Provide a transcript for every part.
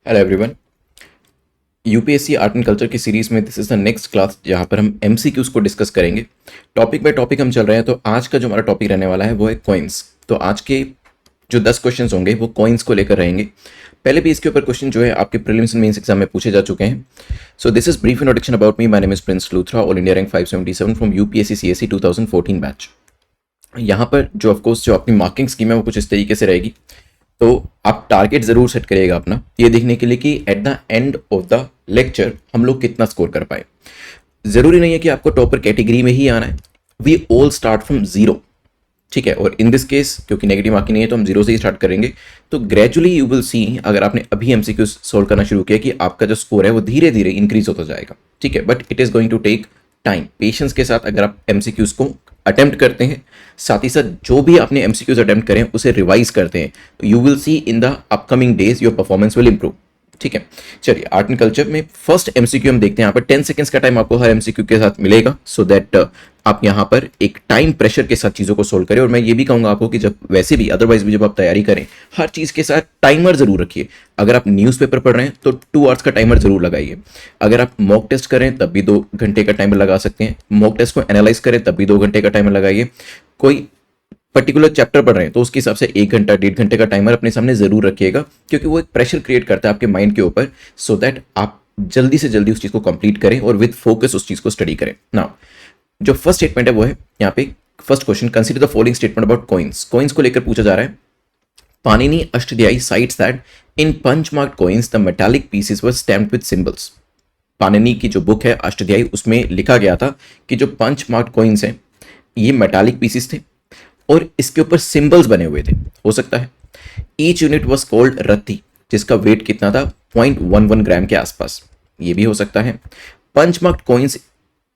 Hello everyone. UPSC art and culture की series में this is the next class जहां पर हम एमसीक्यूज को डिस्कस करेंगे। टॉपिक बाय टॉपिक हम चल रहे हैं, तो आज का जो हमारा टॉपिक रहने वाला है वो है कॉइन्स। तो आज के जो 10 क्वेश्चंस होंगे वो कॉइन्स को लेकर रहेंगे। पहले भी इसके ऊपर क्वेश्चन जो है आपके प्रीलिम्स एंड मेंस एग्जाम में पूछे जा चुके हैं। So this is brief introduction about me. My name is Prince Luthra, all India rank 577 from UPSC CSC 2014 batch. यहाँ पर जो ऑफकोर्स जो अपनी मार्किंग स्कीम है वो कुछ इस तरीके से रहेगी। तो आप टारगेट जरूर सेट करिएगा अपना, ये देखने के लिए कि at the end of the lecture हम लोग कितना स्कोर कर पाए। जरूरी नहीं है कि आपको टॉपर कैटेगरी में ही आना है। We all start from zero, ठीक है। और इन दिस केस क्योंकि नेगेटिव मार्किंग नहीं है तो हम जीरो से ही स्टार्ट करेंगे। तो ग्रेजुअली यू विल सी, अगर आपने अभी एमसीक्यू सोल्व करना शुरू किया, कि आपका जो स्कोर है वो धीरे धीरे इंक्रीज होता जाएगा, ठीक है। But it is going to take time. Patience के साथ अगर आप एमसीक्यूज को अटेम्प्ट करते हैं, साथ ही साथ जो भी आपने एमसीक्यूज अटेम्प्ट करें उसे रिवाइज करते हैं, तो you will C in the upcoming days your performance will improve, ठीक है। चलिए आर्ट एंड कल्चर में फर्स्ट एमसीक्यू हम देखते हैं। यहाँ पर 10 सेकंड्स का टाइम आपको हर एमसीक्यू के साथ मिलेगा, सो दैट आप यहाँ पर एक टाइम प्रेशर के साथ चीज़ों को सोल्व करें। और मैं ये भी कहूँगा आपको कि जब वैसे भी अदरवाइज भी जब आप तैयारी करें, हर चीज़ के साथ टाइमर जरूर रखिए। अगर आप न्यूज़पेपर पढ़ रहे हैं तो 2 आवर्स का टाइमर जरूर लगाइए। अगर आप मॉक टेस्ट करें तब भी 2 घंटे का टाइमर लगा सकते हैं। मॉक टेस्ट को एनालाइज करें तब भी 2 घंटे का टाइमर लगाइए। कोई पर्टिकुलर चैप्टर पढ़ रहे हैं तो उसके हिसाब से 1 घंटा 1.5 घंटे का टाइमर अपने सामने जरूर रखिएगा, क्योंकि वो एक प्रेशर क्रिएट करता है आपके माइंड के ऊपर, सो दैट आप जल्दी से जल्दी उस चीज को कंप्लीट करें और विद फोकस उस चीज को स्टडी करें। नाउ जो फर्स्ट स्टेटमेंट है वो है यहाँ पे first question, consider the following statement about coins. Coins को लेकर पूछा जा रहा है। Panini Ashtadhyayi cites that in punch-marked coins the metallic pieces were stamped with symbols। Panini की जो बुक है अष्टध्यायी, उसमें लिखा गया था कि जो पंच मार्क्ड कॉइन्स हैं ये मेटालिक पीसेस थे और इसके ऊपर सिंबल्स बने हुए थे। हो सकता है ईच यूनिट वॉज कॉल्ड रत्ती, जिसका वेट कितना था 0.11 ग्राम के आसपास। ये भी हो सकता है punchmarked coins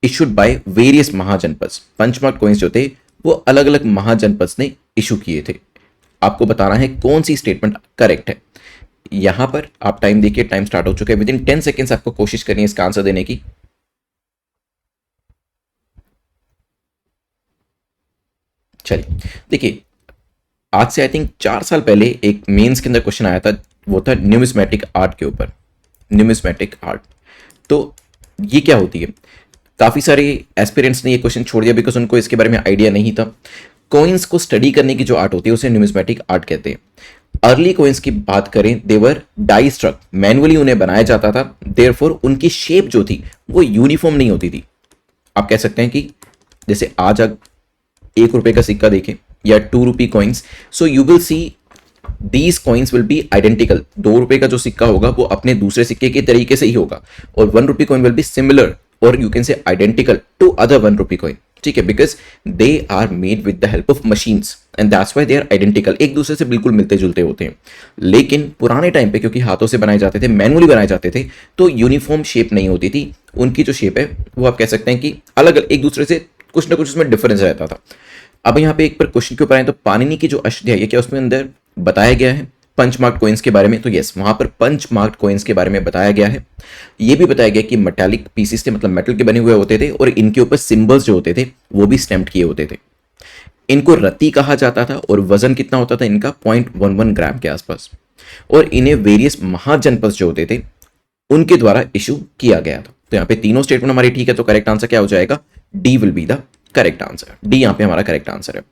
issued by various mahajanapada. Punchmarked coins जो थे वो अलग अलग महाजनपद ने इशू किए थे। आपको बताना है कौन सी स्टेटमेंट करेक्ट है। यहां पर आप टाइम देखिए, टाइम स्टार्ट हो चुका है। विद इन 10 सेकेंड्स आपको कोशिश करनी है इसका आंसर देने की। चलिए देखिए, आज से आई थिंक 4 साल पहले एक मेंस के अंदर क्वेश्चन आया था, वो था न्यूमिस्मेटिक आर्ट के ऊपर। न्यूमिस्मेटिक आर्ट, तो ये क्या होती है? काफी सारे एस्पिरेंट्स ने ये क्वेश्चन छोड़ दिया बिकॉज उनको इसके बारे में आइडिया नहीं था। कॉइन्स को स्टडी करने की जो आर्ट होती है उसे न्यूमिस्मेटिक आर्ट कहते हैं। अर्ली कॉइन्स की बात करें, देवर डाई स्ट्रक, मैनुअली उन्हें बनाया जाता था। देयरफॉर उनकी शेप जो थी वो यूनिफॉर्म नहीं होती थी। आप कह सकते हैं कि जैसे आज आप 1 रुपए का सिक्का देखें या 2 rupee coins, so you will see these coins will be identical. 2 रुपए का जो सिक्का होगा वो अपने दूसरे सिक्के के तरीके से ही होगा, और 1 rupee coin will be similar or you can say identical to other 1 rupee coin, ठीक है। Because they are made with the help of machines and that's why they are identical. एक दूसरे से बिल्कुल मिलते जुलते होते हैं। लेकिन पुराने टाइम पे क्योंकि हाथों से बनाए जाते थे, मैनुअली बनाए जाते थे, तो यूनिफॉर्म शेप नहीं होती थी। उनकी जो शेप है वो आप कह सकते हैं कि अलग अलग, एक दूसरे से कुछ ना कुछ उसमें डिफरेंस रहता था। अब यहाँ पे एक पर क्वेश्चन के ऊपर आए तो पाणिनि की जो अष्टध्यायी है, क्या उसमें अंदर बताया गया है पंच मार्क्ड कॉइन्स के बारे में? तो यस, वहां पर पंच मार्क्ड कॉइन्स के बारे में बताया गया है। ये भी बताया गया कि मेटालिक पीसेस थे, मतलब मेटल के बने हुए होते थे, और इनके ऊपर सिंबल्स जो होते थे वो भी स्टैम्प्ड किए होते थे। इनको रत्ती कहा जाता था और वजन कितना होता था इनका 0.11 ग्राम के आसपास। और इन्हें वेरियस महाजनपद जो होते थे उनके द्वारा इशू किया गया था। तो यहाँ पे तीनों स्टेटमेंट हमारी ठीक है, तो करेक्ट आंसर क्या हो जाएगा? D will be the correct answer. D यहाँ पे हमारा करेक्ट आंसर है।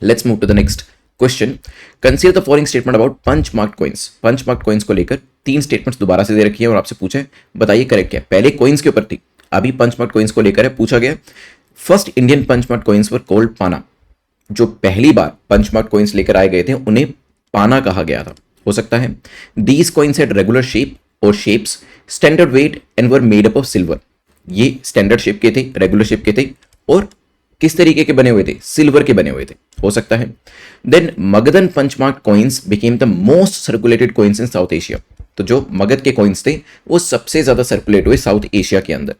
Let's move to the next question. Consider the following statement about punch marked coins. Punch marked coins को लेकर 3 स्टेटमेंट्स दोबारा से दे रखी है और आपसे पूछे बताइए करेक्ट क्या है। पहले कॉइन्स के ऊपर थी, अभी पंच मार्क्ड कॉइन्स को लेकर है। पूछा गया first Indian punch marked coins were called pana. जो पहली बार पंच मार्क्ड कॉइन्स लेकर आए गए थे उन्हें पाना कहा गया था। हो सकता है these coins had regular shape और shapes, standard weight and were made up of silver. ये स्टैंडर्ड शेप के थे, रेगुलर शेप के थे, और किस तरीके के बने हुए थे? सिल्वर के बने हुए थे। हो सकता है then Magadhan punch mark coins became the most circulated coins in South Asia. तो जो मगध के कॉइन्स थे वो सबसे ज्यादा सर्कुलेट हुए साउथ एशिया के अंदर।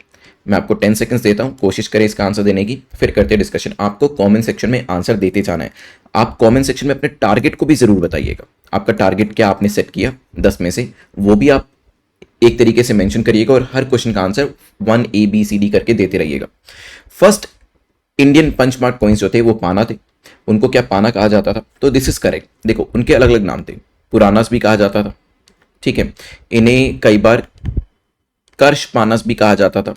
मैं आपको 10 सेकंड्स देता हूं, कोशिश करें इसका आंसर देने की, फिर करते हैं डिस्कशन। आपको कमेंट सेक्शन में आंसर देते जाना है। आप कमेंट सेक्शन में अपने टारगेट को भी जरूर बताइएगा। आपका टारगेट क्या आपने सेट किया 10 में से, वो भी आप एक तरीके से मेंशन करिएगा, और हर क्वेश्चन का answer 1 A B C D करके देते रहिएगा। फर्स्ट इंडियन पंचमार्क कॉइन्स जो थे वो पाना थे। उनको क्या पाना कहा जाता था? तो दिस इज करेक्ट। देखो उनके अलग अलग नाम थे, पुरानास भी कहा जाता था, ठीक है, इन्हें कई बार कर्ष पानस भी कहा जाता था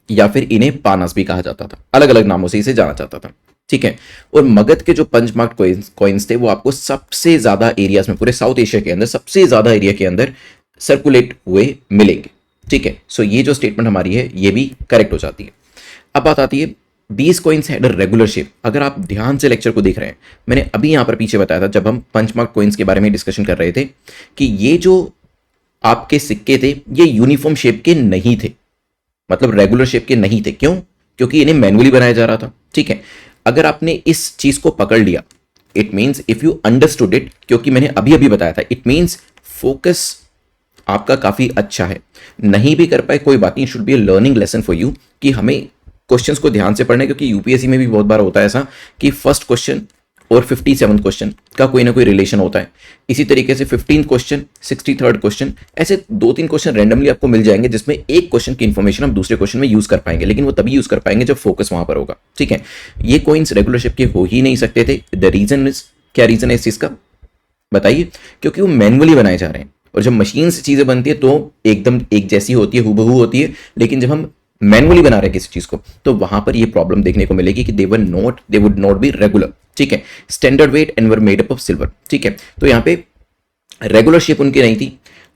या फिर इन्हें पानस भी कहा जाता था, अलग अलग नामों से इसे जाना जाता था। ठीक है, और मगध के जो पंच मार्क कॉइन्स थे वो आपको सबसे ज्यादा एरियाज में, पूरे साउथ एशिया के अंदर सबसे ज्यादा एरिया के अंदर सर्कुलेट हुए मिलेंगे। ठीक है, सो ये जो स्टेटमेंट हमारी है ये भी करेक्ट हो जाती है। अब बात आती है, 20 कॉइन्स हैड रेगुलर शेप। अगर आप ध्यान से लेक्चर को देख रहे हैं, मैंने अभी यहां पर पीछे बताया था जब हम पंचमार्क कॉइन्स के बारे में डिस्कशन कर रहे थे कि ये जो आपके सिक्के थे ये यूनिफॉर्म शेप के नहीं थे, मतलब रेगुलर शेप के नहीं थे। क्यों? क्योंकि इन्हें मैनुअली बनाया जा रहा था। ठीक है, अगर आपने इस चीज को पकड़ लिया, it means if you understood it, क्योंकि मैंने अभी अभी बताया था, इट मीन्स फोकस आपका काफी अच्छा है। नहीं भी कर पाए कोई बात नहीं, should be a learning lesson for you कि हमें क्वेश्चंस को ध्यान से पढ़ना है, क्योंकि यूपीएससी में भी बहुत बार होता है ऐसा कि फर्स्ट क्वेश्चन और 57 क्वेश्चन का कोई ना कोई रिलेशन होता है। इसी तरीके से 15 क्वेश्चन, 63rd क्वेश्चन, ऐसे 2-3 क्वेश्चन रैंडमली आपको मिल जाएंगे जिसमें एक क्वेश्चन की इंफॉर्मेशन हम दूसरे क्वेश्चन में यूज कर पाएंगे, लेकिन वो तभी यूज कर पाएंगे जब फोकस वहां पर होगा। ठीक है, ये कॉइन्स रेगुलर शेप के हो ही नहीं सकते थे। द रीजन इज, क्या रीजन है इस चीज का बताइए? क्योंकि वो मैनुअली बनाए जा रहे हैं, और जब मशीन से चीजें बनती है तो एकदम एक जैसी होती है, हूबहू होती है, लेकिन जब हम मैनुअली बना रहे हैं किसी चीज को तो वहां पर ये प्रॉब्लम देखने को मिलेगी कि they would not be regular. ठीक है, standard weight and were made up of silver. ठीक है, तो यहाँ पे रेगुलर शेप उनकी नहीं थी।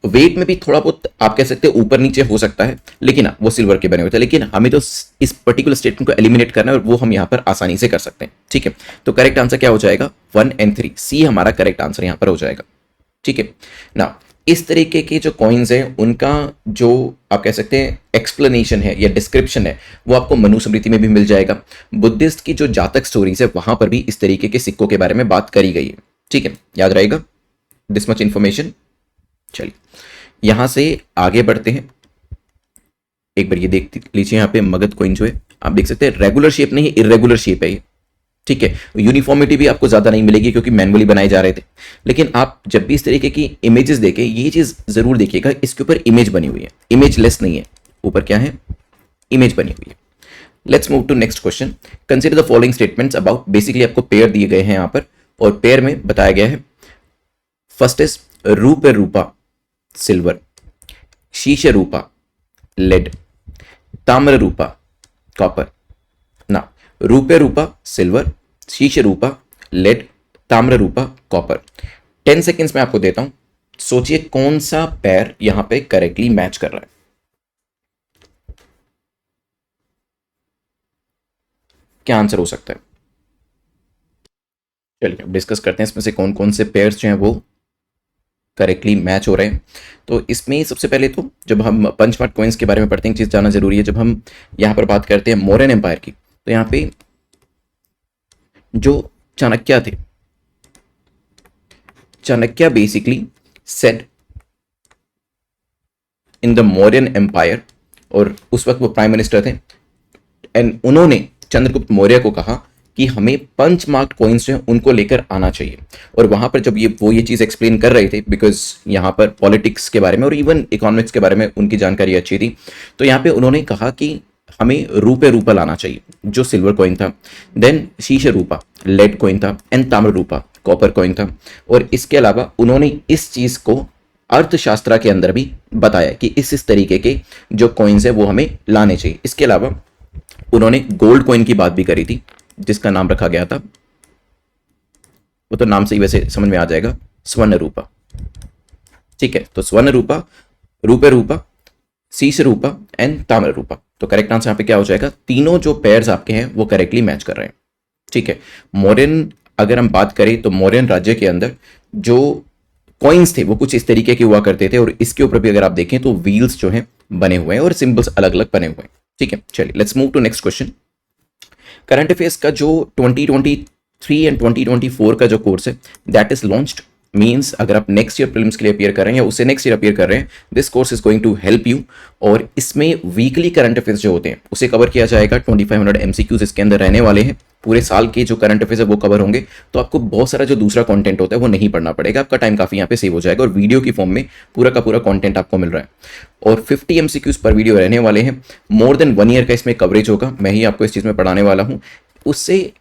वेट में भी थोड़ा बहुत आप कह सकते हैं ऊपर नीचे हो सकता है, लेकिन हाँ वो सिल्वर के बने हुए थे। लेकिन हमें तो इस पर्टिकुलर स्टेटमेंट को एलिमिनेट करना है और वो हम यहाँ पर आसानी से कर सकते हैं। ठीक है, तो करेक्ट आंसर क्या हो जाएगा? 1 और 3, सी हमारा करेक्ट आंसर यहाँ पर हो जाएगा। ठीक है ना, इस तरीके के जो कॉइन्स हैं उनका जो आप कह सकते हैं एक्सप्लेनेशन है या डिस्क्रिप्शन है वो आपको मनुस्मृति में भी मिल जाएगा। बुद्धिस्ट की जो जातक स्टोरीज है वहां पर भी इस तरीके के सिक्कों के बारे में बात करी गई है। ठीक है, याद रहेगा दिस मच इंफॉर्मेशन। चलिए यहां से आगे बढ़ते हैं। एक बार ये देख लीजिए, यहाँ पे मगध कॉइन जो है आप देख सकते हैं रेगुलर शेप नहीं, इरेगुलर शेप है ये। ठीक है, यूनिफॉर्मिटी भी आपको ज्यादा नहीं मिलेगी क्योंकि मैनुअली बनाए जा रहे थे। लेकिन आप जब भी इस तरीके की इमेजेस देखें, ये चीज जरूर देखिएगा, इसके ऊपर इमेज बनी हुई है, इमेज लेस नहीं है, ऊपर क्या है? इमेज बनी हुई है। Let's move to next question. Consider the following statements about, basically आपको पेयर दिए गए हैं यहां पर, और पेयर में बताया गया है first is RuPay Rupa silver, शीश रूपा लेड, ताम्र रूपा कॉपर। ना, रूपे रूपा सिल्वर, शीश रूपा लेड, ताम्र रूपा कॉपर। 10 सेकेंड्स में आपको देता हूं, सोचिए कौन सा पेयर यहां पे करेक्टली मैच कर रहा है। क्या आंसर हो सकता है? चलिए अब डिस्कस करते हैं इसमें से कौन कौन से पेयर्स जो हैं वो करेक्टली मैच हो रहे हैं। तो इसमें सबसे पहले तो जब हम पंचमार्क कॉइन्स के बारे में पढ़ते हैं, एक चीज जानना जरूरी है। जब हम यहां पर बात करते हैं मौर्यन एम्पायर की, तो यहां पे जो चाणक्य थे, Chanakya basically said in the Mauryan empire, और उस वक्त वो प्राइम मिनिस्टर थे, एंड उन्होंने चंद्रगुप्त मौर्य को कहा कि हमें पंच मार्क्ड कॉइन्स जो हैं उनको लेकर आना चाहिए। और वहां पर जब ये चीज एक्सप्लेन कर रहे थे, बिकॉज यहां पर पॉलिटिक्स के बारे में और इवन इकोनॉमिक्स के बारे में उनकी जानकारी अच्छी थी, तो यहां पे उन्होंने कहा कि हमें रूपे रूपा लाना चाहिए जो सिल्वर कॉइन था, देन शीश रूपा लेड कॉइन था, एंड ताम्र रूपा कॉपर कॉइन था। और इसके अलावा उन्होंने इस चीज को अर्थशास्त्र के अंदर भी बताया कि इस तरीके के जो कॉइन्स है वो हमें लाने चाहिए। इसके अलावा उन्होंने गोल्ड कॉइन की बात भी करी थी जिसका नाम रखा गया था, वो तो नाम से ही वैसे समझ में आ जाएगा, स्वर्ण रूपा। ठीक है, तो स्वर्ण रूपा, रूपे रूपा, शीश रूपा एंड ताम्र रूपा। तो करेक्ट आंसर यहां पे क्या हो जाएगा? तीनों जो पेयर्स आपके हैं वो करेक्टली मैच कर रहे हैं। ठीक है, मौर्यन अगर हम बात करें तो मौर्यन राज्य के अंदर जो कॉइन्स थे वो कुछ इस तरीके के हुआ करते थे, और इसके ऊपर भी अगर आप देखें तो व्हील्स जो हैं बने हुए हैं और सिंबल्स अलग अलग बने हुए हैं। ठीक है, चलिए let's move to next question. Current affairs का जो 2023 एंड 2024 का जो कोर्स है दैट इज लॉन्च्ड, मीन्स अगर आप नेक्स्ट ईयर प्रीलिम्स के लिए अपियर कर रहे हैं या उससे नेक्स्ट ईयर अपियर कर रहे हैं, this course is going to help you. और इसमें वीकली करंट अफेयर्स जो होते हैं उसे कवर किया जाएगा। 2500 MCQs इसके अंदर रहने वाले हैं। पूरे साल के जो करंट अफेयर्स है वो कवर होंगे, तो आपको बहुत सारा जो दूसरा कंटेंट होता है वो नहीं पढ़ना पड़ेगा, आपका टाइम काफी यहाँ पे सेव हो जाएगा, और वीडियो की फॉर्म में पूरा का पूरा कंटेंट आपको मिल रहा है। और 50 MCQs पर वीडियो रहने वाले हैं। मोर देन 1 ईयर का इसमें कवरेज होगा, मैं ही आपको इस चीज में पढ़ाने वाला हूँ। उससे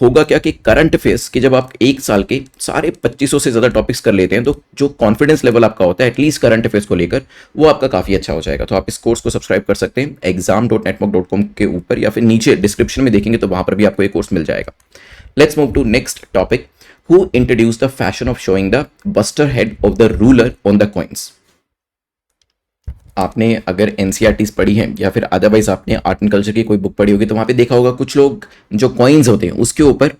होगा क्या कि करंट अफेयर्स कि जब आप एक साल के सारे 2500 से ज़्यादा टॉपिक्स कर लेते हैं तो जो कॉन्फिडेंस लेवल आपका होता है एटलीस्ट करंट अफेयर्स को लेकर वो आपका काफ़ी अच्छा हो जाएगा। तो आप इस कोर्स को सब्सक्राइब कर सकते हैं exam.network.com के ऊपर, या फिर नीचे डिस्क्रिप्शन में देखेंगे तो वहां पर भी आपको ये कोर्स मिल जाएगा। Let's move to next topic. Who introduced the fashion of showing the buster head of the ruler on the coins. आपने अगर एनसीईआरटीज पढ़ी है या फिर अदरवाइज आपने आर्ट एंड कल्चर की कोई बुक पढ़ी होगी तो वहां पे देखा होगा कुछ लोग जो कॉइन्स होते हैं उसके ऊपर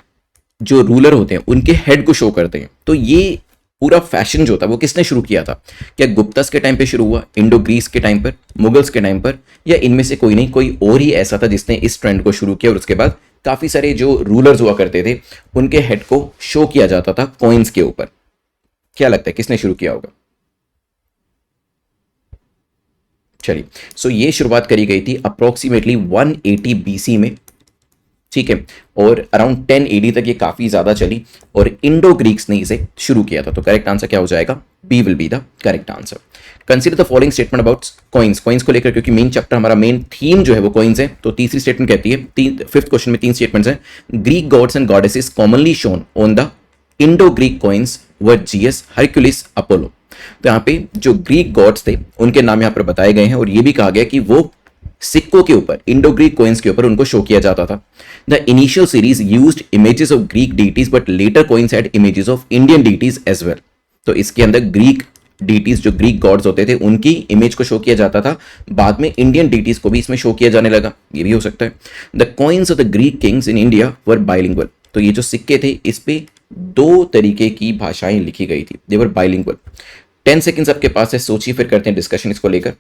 जो रूलर होते हैं उनके हेड को शो करते हैं। तो ये पूरा फैशन जो था वो किसने शुरू किया था? क्या गुप्तस के टाइम पे शुरू हुआ, इंडो ग्रीस के टाइम पर, मुगल्स के टाइम पर, या इनमें से कोई नहीं कोई और ही ऐसा था जिसने इस ट्रेंड को शुरू किया और उसके बाद काफी सारे जो रूलर्स हुआ करते थे उनके हेड को शो किया जाता था कॉइन्स के ऊपर। क्या लगता है किसने शुरू किया होगा? चलिए, सो ये शुरुआत करी गई थी अप्रोक्सीमेटली 180 बीसी में, ठीक है, और अराउंड 10 एडी तक ये काफी ज्यादा चली और इंडो ग्रीक्स ने इसे शुरू किया था। तो करेक्ट आंसर क्या हो जाएगा? B will be the correct answer. Consider the following statement about coins. Coins को लेकर क्योंकि मेन चैप्टर हमारा मेन थीम जो है वो कॉइन्स है, तो तीसरी स्टेटमेंट कहती है, फिफ्थ क्वेश्चन में 3 स्टेटमेंट्स हैं। Greek gods and goddesses commonly shown on the Indo Greek coins were GS, Hercules, Apollo. तो यहाँ पे जो ग्रीक गॉड्स थे उनके नाम यहाँ पर बताए गए हैं और ये भी कहा गया कि वो सिक्कों के ऊपर, इंडो ग्रीक कॉइन्स के ऊपर उनको शो किया जाता था। The initial series used images of Greek deities but later coins had images of Indian deities as well. तो इसके अंदर ग्रीक डीटीज जो ग्रीक गॉड्स होते थे उनकी इमेज को शो किया जाता था, बाद में इंडियन डीटीज को भी इसमें शो किया जाने लगा, ये भी हो सकता है। The coins of the Greek kings in India were bilingual. तो ये जो सिक्के थे इस पे 2 तरीके की भाषाएं लिखी गई थी, दे वर बाइलिंगुअल। 10 सेकेंड्स आपके पास है, सोचिए फिर करते हैं डिस्कशन इसको लेकर।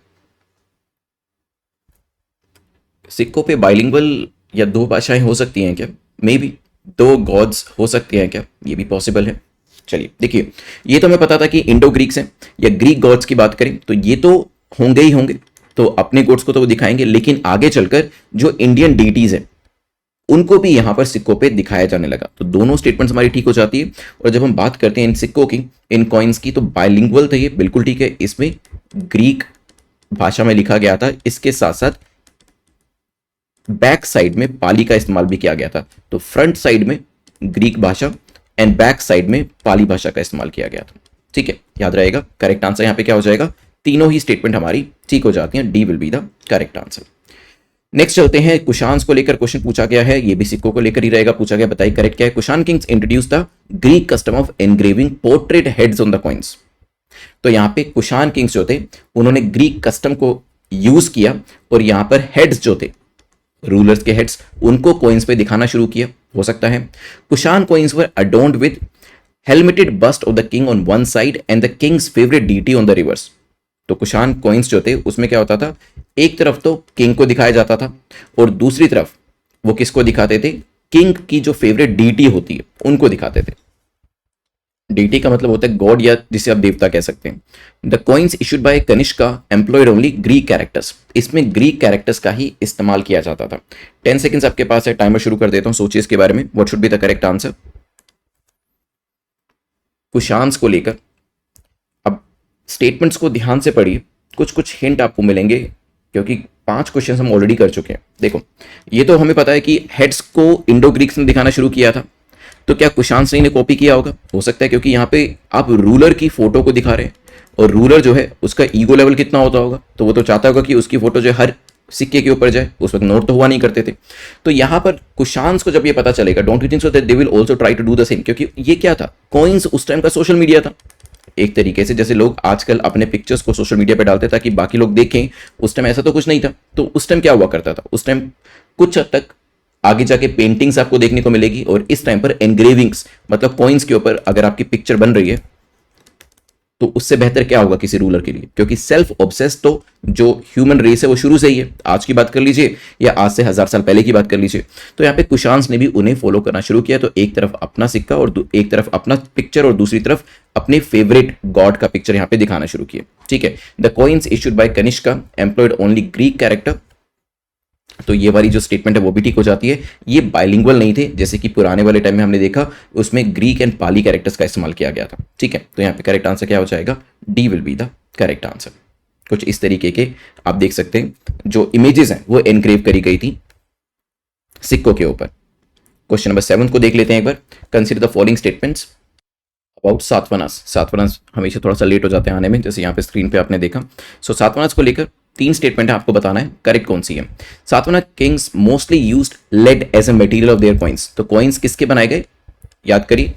सिक्कों पे बाइलिंगुअल या 2 भाषाएं हो सकती हैं क्या? मे बी 2 गॉड्स हो सकते हैं क्या? ये भी पॉसिबल है। चलिए देखिए, ये तो हमें पता था कि इंडो ग्रीक्स हैं, या ग्रीक गॉड्स की बात करें तो ये तो होंगे ही होंगे, तो अपने गॉड्स को तो वो दिखाएंगे, लेकिन आगे चलकर जो इंडियन डीटीज हैं उनको भी यहां पर सिक्कों पे दिखाया जाने लगा। तो दोनों स्टेटमेंट्स हमारी ठीक हो जाती है। और जब हम बात करते हैं इन सिक्कों की, इन कॉइन्स की, तो बाइलिंगुअल था ये, बिल्कुल ठीक है। इसमें ग्रीक भाषा में लिखा गया था, इसके साथ साथ बैक साइड में पाली का इस्तेमाल भी किया गया था। तो फ्रंट साइड में ग्रीक भाषा एंड बैक साइड में पाली भाषा का इस्तेमाल किया गया था, ठीक है, याद रहेगा। करेक्ट आंसर यहां पे क्या हो जाएगा? तीनों ही स्टेटमेंट हमारी ठीक हो जाती हैं, D will be the correct answer. Next चलते हैं, कुशान्स को लेकर क्वेश्चन पूछा गया है, ये भी सिक्कों को लेकर ही रहेगा, पूछा गया बताइए करेक्ट क्या है। Kushan Kings introduce the Greek custom of engraving portrait heads on the coins. तो यहां पे कुशान किंग्स जो थे उन्होंने ग्रीक कस्टम को यूज किया और यहां पर हेड्स जो थे, रूलर्स के हेड्स, उनको कॉइन्स पे दिखाना शुरू किया, हो सकता है। Kushan coins were adorned with helmeted bust of the king on one side and the king's favourite deity on the reverse. तो कुशान कॉइन्स जो थे उसमें क्या होता था, एक तरफ तो किंग को दिखाया जाता था और दूसरी तरफ वो किसको दिखाते थे? किंग की जो फेवरेट डीटी होती है उनको दिखाते थे। डीटी का मतलब होता है गॉड, या जिसे आप देवता कह सकते हैं। The coins issued bye Kanishka employed only Greek characters. इसमें ग्रीक कैरेक्टर्स का ही इस्तेमाल किया जाता था। 10 सेकेंड्स आपके पास है, टाइमर शुरू कर देता हूं, सोचिए इसके बारे में, what should be the correct answer. Kushans को लेकर अब स्टेटमेंट्स को ध्यान से पढ़िए, कुछ कुछ हिंट आपको मिलेंगे क्योंकि 5 क्वेश्चन हम ऑलरेडी कर चुके हैं। देखो, ये तो हमें पता है कि हेड्स को इंडो ग्रीक्स ने दिखाना शुरू किया था, तो क्या कुशान सिंह ने कॉपी किया होगा? हो सकता है, क्योंकि यहाँ पे आप रूलर की फोटो को दिखा रहे हैं और रूलर जो है उसका ईगो लेवल कितना होता होगा, तो वो तो चाहता होगा कि उसकी फोटो जो है हर सिक्के के ऊपर जाए। उस वक्त नोट तो हुआ नहीं करते थे। तो यहाँ पर कुशान्स को जब ये पता चलेगा, don't you think so that they will also try to do the same, क्योंकि ये क्या था, कॉइन्स उस टाइम का सोशल मीडिया था एक तरीके से, जैसे लोग आजकल अपने पिक्चर्स को सोशल मीडिया पे डालते ताकि बाकी लोग देखें। उस टाइम ऐसा तो कुछ नहीं था। तो उस टाइम क्या हुआ करता था, उस टाइम कुछ हद तक आगे जाके पेंटिंग्स आपको देखने को मिलेगी और इस टाइम पर एनग्रेविंग्स, मतलब कॉइन्स के ऊपर अगर आपकी पिक्चर बन रही है तो उससे बेहतर क्या होगा किसी रूलर के लिए, क्योंकि सेल्फ ऑब्सेस्ड तो जो ह्यूमन रेस है वो शुरू से ही है। आज की बात कर लीजिए या आज से 1000 साल पहले की बात कर लीजिए, तो यहाँ पे कुशान्स ने भी उन्हें फॉलो करना शुरू किया। तो एक तरफ अपना सिक्का और एक तरफ अपना पिक्चर और दूसरी तरफ अपने फेवरेट गॉड का पिक्चर यहाँ पे दिखाना शुरू किया, ठीक है। The coins issued by Kanishka employed only Greek character. तो ये वाली जो स्टेटमेंट है वो भी ठीक हो जाती है। ये बाइलिंगुअल नहीं थे जैसे कि पुराने वाले टाइम में हमने देखा, उसमें ग्रीक एंड पाली कैरेक्टर्स का इस्तेमाल किया गया था, ठीक है। तो यहाँ पे करेक्ट आंसर क्या हो जाएगा? D will be the correct answer. कुछ इस तरीके के आप देख सकते हैं जो इमेजेस हैं वो एनग्रेव करी गई थी सिक्कों के ऊपर। क्वेश्चन नंबर 7 को देख लेते हैं एक बार। Consider the following statements about Satavahanas. Satavahanas हमेशा थोड़ा सा लेट हो जाते हैं आने में, जैसे यहाँ पे स्क्रीन पे आपने देखा। सो सातवानास को लेकर 3 स्टेटमेंट है, आपको बताना है करेक्ट कौन सी है। Satavahana kings mostly used lead as a material of their coins. तो कॉइन्स किसके बनाए गए, याद करिए,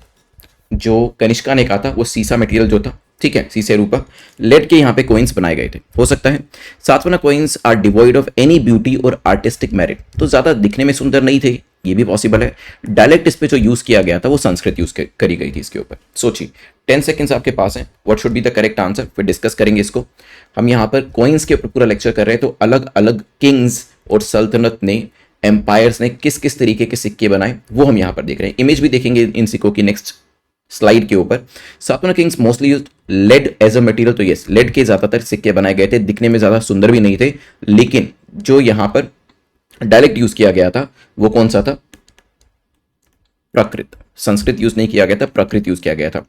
जो कनिष्का ने कहा था वो सीसा मटेरियल जो था, ठीक है, सीसे रूपा, लेड के यहाँ पे कॉइन्स बनाए गए थे, हो सकता है। Satavahana coins are devoid of any beauty or artistic merit. तो ज्यादा दिखने में सुंदर नहीं थे, ये भी पॉसिबल है। डायलेक्ट इस पे जो यूज किया गया था वो संस्कृत यूज करी गई थी इसके ऊपर। सोचिए 10 सेकंड्स आपके पास है, what should be the correct answer, फिर डिस्कस करेंगे इसको। हम यहाँ पर कॉइन्स के ऊपर पूरा लेक्चर कर रहे हैं, तो अलग अलग किंग्स और सल्तनत ने, एम्पायर्स ने किस किस तरीके के सिक्के बनाए वो हम यहाँ पर देख रहे हैं। इमेज भी देखेंगे इन सिक्कों की नेक्स्ट स्लाइड के ऊपर। Satavahana kings mostly used lead as a material. तो यस, लेड के ज्यादातर सिक्के बनाए गए थे, दिखने में ज्यादा सुंदर भी नहीं थे, लेकिन जो यहां पर डायलेक्ट यूज किया गया था वो कौन सा था, प्राकृत। संस्कृत यूज नहीं किया गया था, प्राकृत यूज किया गया था।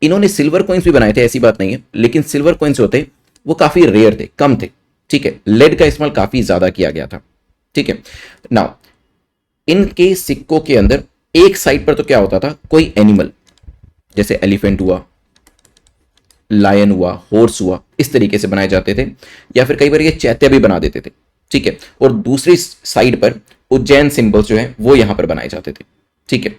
इन्होंने सिल्वर कॉइन्स भी बनाए थे, ऐसी बात नहीं है, लेकिन सिल्वर कॉइन्स होते वो काफी रेयर थे, कम थे, ठीक है। लेड का इस्तेमाल काफी ज्यादा किया गया था, ठीक है। नाउ इनके सिक्कों के अंदर एक साइड पर तो क्या होता था, कोई एनिमल, जैसे एलिफेंट हुआ, लायन हुआ, हॉर्स हुआ, इस तरीके से बनाए जाते थे, या फिर कई बार ये चैत्य भी बना देते थे, ठीक है। और दूसरी साइड पर उज्जैन सिंबल्स जो है वो यहां पर बनाए जाते थे, ठीक है।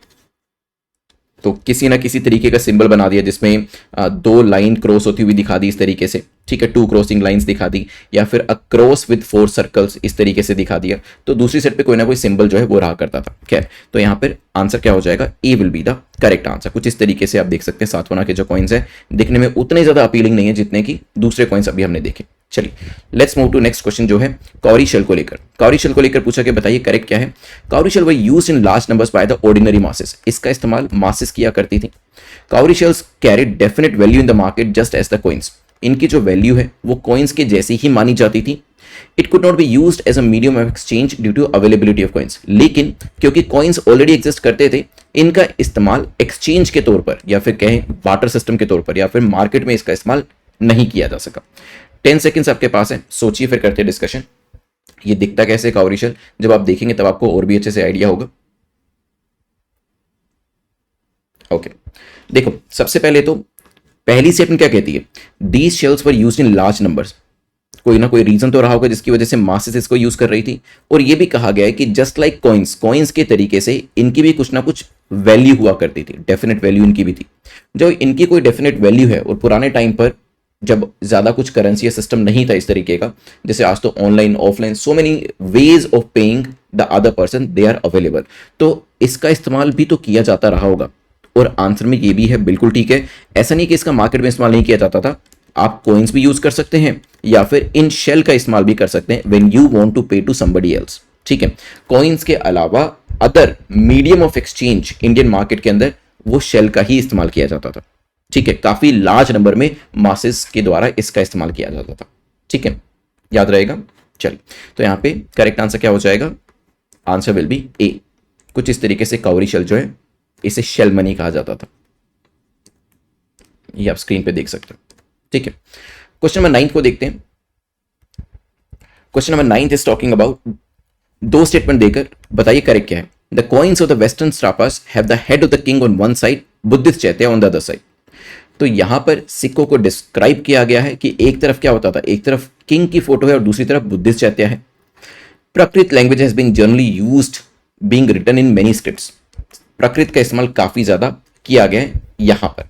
तो किसी ना किसी तरीके का सिंबल बना दिया जिसमें 2 लाइन क्रॉस होती हुई दिखा दी इस तरीके से, ठीक है, 2 क्रॉसिंग लाइंस दिखा दी, या फिर अ क्रॉस विद 4 सर्कल्स इस तरीके से दिखा दिया। तो दूसरी साइड पे कोई ना कोई सिंबल जो है वो रहा करता था। खैर, तो यहाँ पर आंसर क्या हो जाएगा, A will be the correct answer. कुछ इस तरीके से आप देख सकते हैं सातवाना के जो कॉइन्स है दिखने में उतने ज्यादा अपीलिंग नहीं है जितने की दूसरे कॉइन्स अभी हमने देखे। चलिए let's move to next question जो है कौरी शेल को लेकर। कौरी शेल को लेकर पूछा कि बताइए करेक्ट क्या है। Cowry shell were used in large numbers by the ordinary masses. इसका इस्तेमाल मासेस किया करती थी। Cowry shells carry definite value in the market just as the coins. इनकी जो वैल्यू है वो कॉइन्स के जैसी ही मानी जाती थी। It could not be used as a medium of exchange due to availability of coins. लेकिन क्योंकि कॉइन्स ऑलरेडी एग्जिस्ट करते थे, इनका इस्तेमाल एक्सचेंज के तौर पर या फिर कहें बार्टर सिस्टम के तौर पर या फिर मार्केट में इसका इस्तेमाल नहीं किया जा सका। 10 सेकंड्स आपके पास है, सोचिए फिर करते हैं डिस्कशन। ये दिखता कैसे कौरी शेल, जब आप देखेंगे तब आपको और भी अच्छे से आइडिया होगा। ओके, देखो सबसे पहले तो पहली स्टेटमेंट क्या कहती है, these shells were used in large numbers. कोई ना कोई रीजन तो रहा होगा जिसकी वजह से मासेस इसको यूज कर रही थी। और ये भी कहा गया है कि जस्ट लाइक कॉइन्स, कॉइन्स के तरीके से इनकी भी कुछ ना कुछ वैल्यू हुआ करती थी, डेफिनेट वैल्यू इनकी भी थी। जो इनकी कोई डेफिनेट वैल्यू है, और पुराने टाइम पर जब ज्यादा कुछ करेंसी या सिस्टम नहीं था इस तरीके का, जैसे आज तो online offline so many ways of paying the other person they are available, तो इसका इस्तेमाल भी तो किया जाता रहा होगा। और आंसर में ये भी है, बिल्कुल ठीक है। ऐसा नहीं कि इसका मार्केट में इस्तेमाल नहीं किया जाता था, आप कॉइन्स भी यूज कर सकते हैं या फिर इन शेल का इस्तेमाल भी कर सकते हैं व्हेन यू वांट टू पे टू समबडी एल्स, ठीक है। कॉइन्स के अलावा other medium of exchange Indian market के अंदर वो शेल का ही इस्तेमाल किया जाता था, ठीक है। काफी लार्ज नंबर में मासेस के द्वारा इसका इस्तेमाल किया जाता था, ठीक है, याद रहेगा। चलिए, तो यहां पे करेक्ट आंसर क्या हो जाएगा, आंसर विल बी ए। कुछ इस तरीके से कौरी शेल जो है इसे शेल मनी कहा जाता था, ये आप स्क्रीन पे देख सकते हो, ठीक है। क्वेश्चन नंबर 9 को देखते हैं। Question number 9 is talking about, 2 statement देकर बताइए करेक्ट क्या है। The coins of the western satraps have the head of the king on one side, Buddhist chaitya on the other side. तो यहां पर सिक्कों को डिस्क्राइब किया गया है कि एक तरफ क्या होता था, एक तरफ किंग की फोटो है और दूसरी तरफ बुद्धिस्ट चैत्य है। Prakrit language has been generally used being written in many scripts. Prakrit का इस्तेमाल काफी ज्यादा किया गया है यहां पर।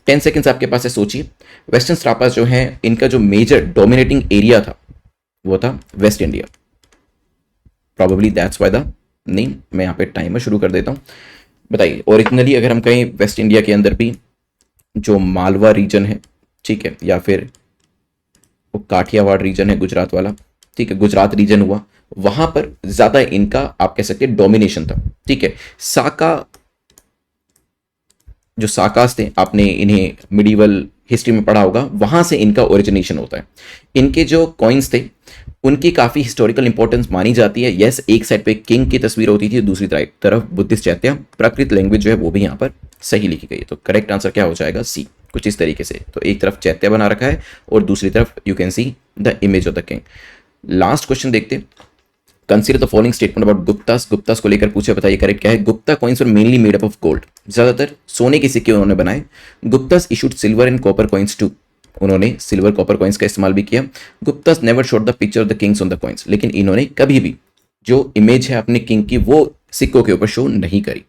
10 सेकंड्स आपके पास है, सोचिए। वेस्टर्न स्ट्रापास जो है इनका जो मेजर डोमिनेटिंग एरिया था वो था waste India, probably that's why the name. मैं यहां पे टाइमर शुरू कर देता हूं। बताइए, ओरिजिनली अगर हम कहें वेस्ट इंडिया के अंदर भी जो मालवा रीजन है, ठीक है, या फिर वो काठियावाड़ रीजन है गुजरात वाला, ठीक है, गुजरात रीजन हुआ, वहां पर ज्यादा इनका आप कह सकते हैं डोमिनेशन था, ठीक है। साका, जो साकास थे, आपने इन्हें मिडिवल हिस्ट्री में पढ़ा होगा, वहां से इनका ओरिजिनेशन होता है। इनके जो कॉइन्स थे उनकी काफी हिस्टोरिकल इंपॉर्टेंस मानी जाती है। यस, एक साइड पे किंग की तस्वीर होती थी, दूसरी तरफ बुद्धिस्ट चैत्य। प्राकृत लैंग्वेज जो है वो भी यहाँ पर सही लिखी गई है, तो करेक्ट आंसर क्या हो जाएगा, सी। कुछ इस तरीके से, तो एक तरफ चैत्य बना रखा है और दूसरी तरफ you can see the image of the king. Last question देखते हैं। Consider the following statement about Guptas. Guptas को लेकर पूछे, बताइए करेक्ट क्या है। Gupta coins were mainly made up of gold, ज्यादातर सोने के सिक्के उन्होंने बनाए। Guptas issued silver and copper coins too, उन्होंने सिल्वर कॉपर कॉइन्स का इस्तेमाल भी किया। Guptas never showed the picture of the kings on the coins, लेकिन इन्होंने कभी भी जो इमेज है अपने किंग की वो सिक्कों के ऊपर शो नहीं करी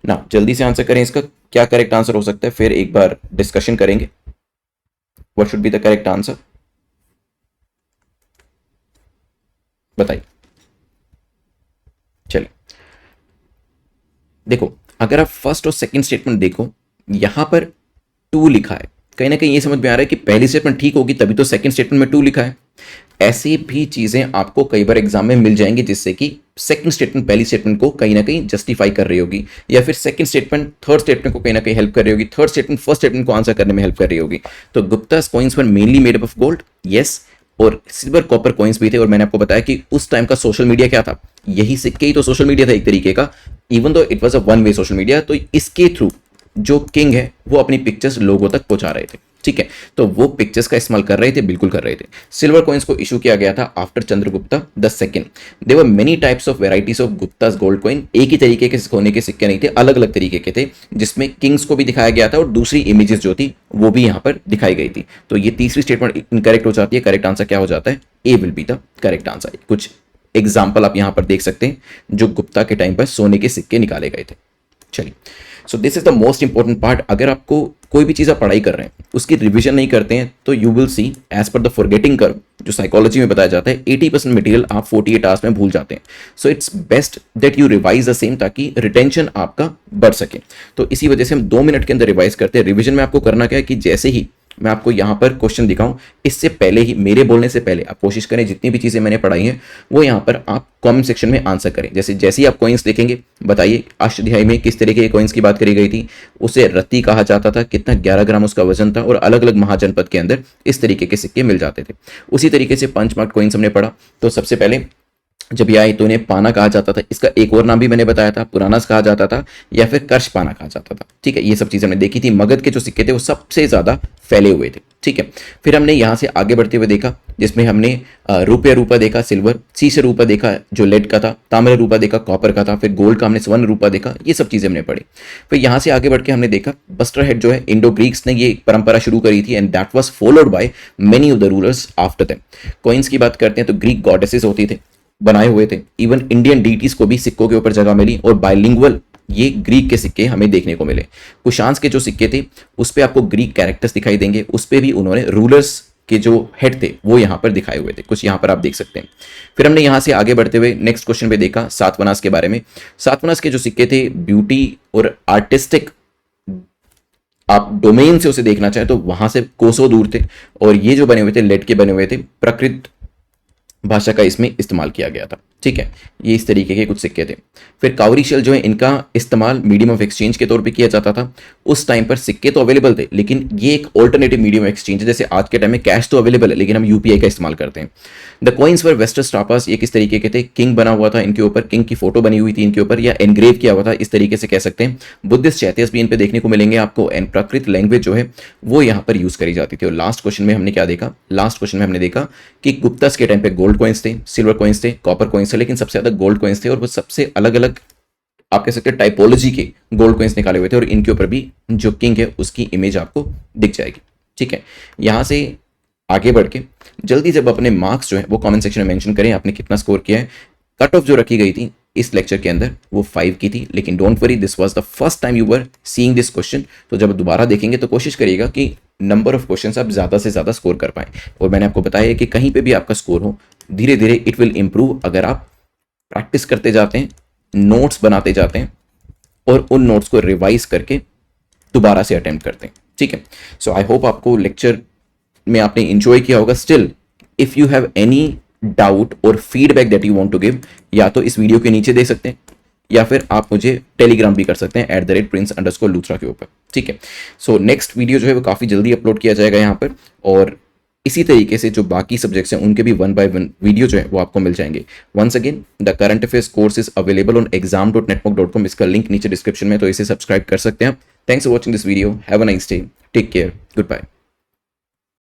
ना। जल्दी से आंसर करें इसका, क्या करेक्ट आंसर हो सकता है, फिर एक बार डिस्कशन करेंगे। What should be the correct answer, बताइए। चलिए देखो, अगर आप फर्स्ट और सेकंड स्टेटमेंट देखो, यहां पर 2 लिखा है, कहीं ना कहीं ये समझ में आ रहा है कि पहली स्टेटमेंट ठीक होगी तभी तो सेकंड स्टेटमेंट में 2 लिखा है। ऐसी भी चीजें आपको कई बार एग्जाम में मिल जाएंगी जिससे कि सेकंड स्टेटमेंट पहली स्टेटमेंट को कहीं ना कहीं जस्टिफाई कर रही होगी, या फिर सेकंड स्टेटमेंट थर्ड स्टेटमेंट को कहीं ना कहीं हेल्प कर रही होगी, थर्ड स्टेटमेंट फर्स्ट स्टेटमेंट को आंसर करने में हेल्प कर रही होगी। तो Guptas coins were mainly made up of gold, yes, और सिल्वर कॉपर कॉइन्स भी थे। और मैंने आपको बताया कि उस टाइम का सोशल मीडिया क्या था, यही सिक्के ही तो सोशल मीडिया था एक तरीके का, even though it was a one way social media. तो इसके थ्रू जो किंग है वो अपनी पिक्चर्स लोगों तक पहुंचा रहे थे, ठीक है, तो वो पिक्चर्स का इस्तेमाल कर रहे थे, बिल्कुल कर रहे थे। सिल्वर कॉइन्स को इशू किया गया था after Chandragupta the second. There were many types of varieties of Guptas gold coin, एक ही तरीके के सोने के सिक्के नहीं थे, अलग अलग तरीके के थे, जिसमें किंग्स को भी दिखाया गया था और दूसरी इमेजेस जो थी वो भी यहाँ पर दिखाई गई थी। तो ये तीसरी स्टेटमेंट इनकरेक्ट हो जाती है। करेक्ट आंसर क्या हो जाता है, A will be the correct answer. कुछ एग्जाम्पल आप यहाँ पर देख सकते हैं जो गुप्ता के टाइम पर सोने के सिक्के निकाले गए थे। चलिए, so this is the most important part. अगर आपको कोई भी चीज़ आप पढ़ाई कर रहे हैं उसकी रिवीजन नहीं करते हैं तो you will see as per the forgetting curve जो साइकोलॉजी में बताया जाता है 80% मटेरियल आप 48 आवर्स में भूल जाते हैं। So it's best that you revise the same ताकि रिटेंशन आपका बढ़ सके। तो इसी वजह से हम 2 मिनट के अंदर रिवाइज करते हैं। रिवीजन में आपको करना क्या है कि जैसे ही मैं आपको यहाँ पर क्वेश्चन दिखाऊं इससे पहले ही, मेरे बोलने से पहले आप कोशिश करें जितनी भी चीज़ें मैंने पढ़ाई हैं वो यहाँ पर आप कमेंट सेक्शन में आंसर करें। जैसे ही आप कॉइन्स देखेंगे, बताइए अष्टध्यायी में किस तरीके के कॉइन्स की बात करी गई थी, उसे रत्ती कहा जाता था, कितना 11 ग्राम उसका वजन था, और अलग अलग महाजनपद के अंदर इस तरीके के सिक्के मिल जाते थे। उसी तरीके से पंचमार्क कॉइन्स हमने पढ़ा। तो सबसे पहले जब ये आई तो इन्हें पाना कहा जाता था, इसका एक और नाम भी मैंने बताया था, पुरानास कहा जाता था या फिर कर्ष पाना कहा जाता था, ठीक है। ये सब चीज़ें हमने देखी थी। मगध के जो सिक्के थे वो सबसे ज़्यादा फैले हुए थे, ठीक है। फिर हमने यहाँ से आगे बढ़ते हुए देखा जिसमें हमने रुपये रूपा देखा, सिल्वर, सीसे रूपा देखा जो लेड का था, ताम्र रूपा देखा कॉपर का था, फिर गोल्ड का हमने स्वर्ण रूपा देखा। ये सब चीज़ें हमने पढ़ी। फिर यहाँ से आगे बढ़ के हमने देखा बस्टर हेड जो है इंडो ग्रीक्स ने ये परंपरा शुरू करी थी and that was followed by many of the rulers after them. Coins की बात करते हैं तो ग्रीक गॉडेसेस होती थे, बनाए हुए थे। इवन इंडियन डीटीज को भी सिक्कों के ऊपर जगह मिली और बायलिंगुअल ये ग्रीक के सिक्के हमें देखने को मिले। कुशांस के जो सिक्के थे उस पे आपको ग्रीक कैरेक्टर्स दिखाई देंगे, उस पे भी उन्होंने रूलर्स के जो हेड थे वो यहाँ पर दिखाए हुए थे, कुछ यहाँ पर आप देख सकते हैं। फिर हमने यहाँ से आगे बढ़ते हुए नेक्स्ट क्वेश्चन पे देखा सातवाहनास के बारे में। सातवाहनास के जो सिक्के थे ब्यूटी और आर्टिस्टिक आप डोमेन से उसे देखना चाहे तो वहां से कोसों दूर थे, और ये जो बने हुए थे लेड के बने हुए थे, प्रकृत भाषा का इसमें इस्तेमाल किया गया था, ठीक है। ये इस तरीके के कुछ सिक्के थे। फिर काउरी शेल जो है इनका इस्तेमाल मीडियम ऑफ एक्सचेंज के तौर पे किया जाता था। उस टाइम पर सिक्के तो अवेलेबल थे लेकिन ये एक ऑल्टरनेटिव मीडियम ऑफ एक्सचेंज है। जैसे आज के टाइम में कैश तो अवेलेबल है लेकिन हम यूपीआई का इस्तेमाल करते हैं। द कॉइन्स वर वेस्टर स्टापास, ये किस तरीके के थे, किंग बना हुआ था इनके ऊपर, किंग की फोटो बनी हुई थी इनके ऊपर या एनग्रेव किया हुआ था, इस तरीके से कह सकते हैं। बुद्धिस्ट चैत्यस भी इन पे देखने को मिलेंगे आपको, एंड प्राकृत लैंग्वेज जो है वो यहाँ पर यूज करी जाती थी। और लास्ट क्वेश्चन में हमने क्या देखा, लास्ट क्वेश्चन में हमने देखा कि गुप्तास के टाइम पे गोल्ड कॉइन्स थे, सिल्वर कॉइन्स थे, कॉपर कॉइन्स थे, लेकिन सबसे ज्यादा गोल्ड कॉइन्स थे और वो सबसे अलग अलग आप कह सकते हैं टाइपोलॉजी के गोल्ड कॉइन्स निकाले हुए थे, और इनके ऊपर भी जो किंग है उसकी इमेज आपको दिख जाएगी, ठीक है। यहां से आगे बढ़ के जल्दी जब अपने मार्क्स जो है वो कमेंट सेक्शन में मेंशन करें आपने कितना स्कोर किया है। कट ऑफ जो रखी गई थी इस लेक्चर के अंदर वो 5 की थी, लेकिन don't worry this was the first time you were seeing this question. तो जब दोबारा देखेंगे तो कोशिश करिएगा कि नंबर ऑफ क्वेश्चंस आप ज़्यादा से ज़्यादा स्कोर कर पाएं। और मैंने आपको बताया कि कहीं पे भी आपका स्कोर हो धीरे धीरे इट विल इम्प्रूव अगर आप प्रैक्टिस करते जाते हैं, नोट्स बनाते जाते हैं और उन नोट्स को रिवाइज करके दोबारा से अटेम्प्ट करते हैं, ठीक है। सो आई होप आपको लेक्चर में आपने इंजॉय किया होगा। Still if you have any doubt or feedback that you want to give, या तो इस वीडियो के नीचे दे सकते हैं या फिर आप मुझे टेलीग्राम भी कर सकते हैं @prince_luthra के ऊपर, ठीक है। सो नेक्स्ट वीडियो जो है वो काफ़ी जल्दी अपलोड किया जाएगा यहाँ पर, और इसी तरीके से जो बाकी सब्जेक्ट्स हैं उनके भी 1 by 1 वीडियो जो है वो आपको मिल जाएंगे। Once again the current affairs course is available on exam.network.com, इसका लिंक नीचे डिस्क्रिप्शन में, तो इसे सब्सक्राइब कर सकते हैं आप। Thanks for watching this video, have a nice day, take care, good bye.